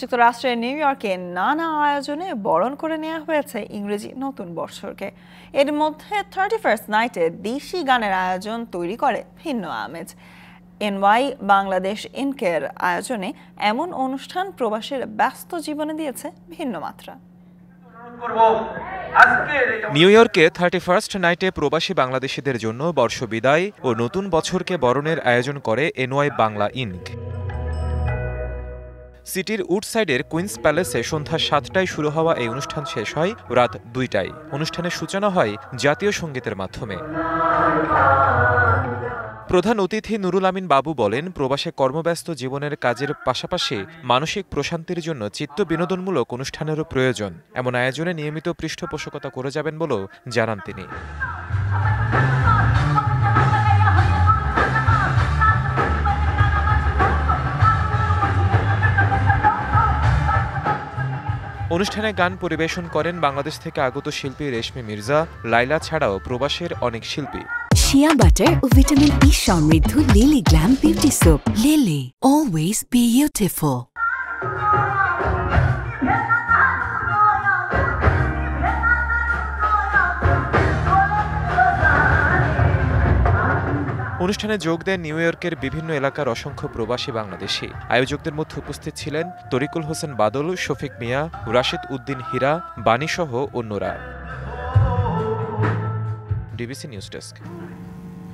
যুক্তরাষ্ট্রের নিউ ইয়র্কে নানা আয়োজনে বরণ করে নেওয়া হয়েছে ইংরেজি নতুন বর্ষকে। এর মধ্যে 31st নাইটে দেশি গানের আয়োজন তৈরি করে ভিন্ন আমেজ। এনওয়াই বাংলাদেশ ইনকের আয়োজনে এমন অনুষ্ঠান প্রবাসীর ব্যস্ত জীবনে দিয়েছে ভিন্ন মাত্রা। নিউ ইয়র্কে 31st নাইটে প্রবাসী বাংলাদেশিদের জন্য বর্ষ বিদায় ও নতুন বছরকে বরণের আয়োজন করে এনওয়াই বাংলা ইনক। সিটির উডসাইডের কুইন্স প্যালেসে সন্ধ্যা 7টায় শুরু হওয়া এই অনুষ্ঠান শেষ হয় রাত 2টায়। অনুষ্ঠানের সূচনা হয় জাতীয় সঙ্গীতের মাধ্যমে। প্রধান অতিথি নুরুল আমিন বাবু বলেন, প্রবাসে কর্মব্যস্ত জীবনের কাজের পাশাপাশি মানসিক প্রশান্তির জন্য চিত্ত বিনোদনমূলক অনুষ্ঠানেরও প্রয়োজন। এমন আয়োজনে নিয়মিত পৃষ্ঠপোষকতা করে যাবেন বলেও জানান তিনি। অনুষ্ঠানে গান পরিবেশন করেন বাংলাদেশ থেকে আগত শিল্পী রেশমি মির্জা, লাইলা ছাড়াও প্রবাসের অনেক শিল্পী। শিয়া বাটার ও ভিটামিন ই সমৃদ্ধ lily glam beauty soap. Lily, always beautiful. অনুষ্ঠানে যোগ দেন নিউ ইয়র্কের বিভিন্ন এলাকার অসংখ্য প্রবাসী বাংলাদেশি। আয়োজকদের মধ্যে উপস্থিত ছিলেন তরিকুল হোসেন বাদল, শফিক মিয়া, রাশিদ উদ্দিন হীরা, বাণীসহ অন্যরা। DBC news desk.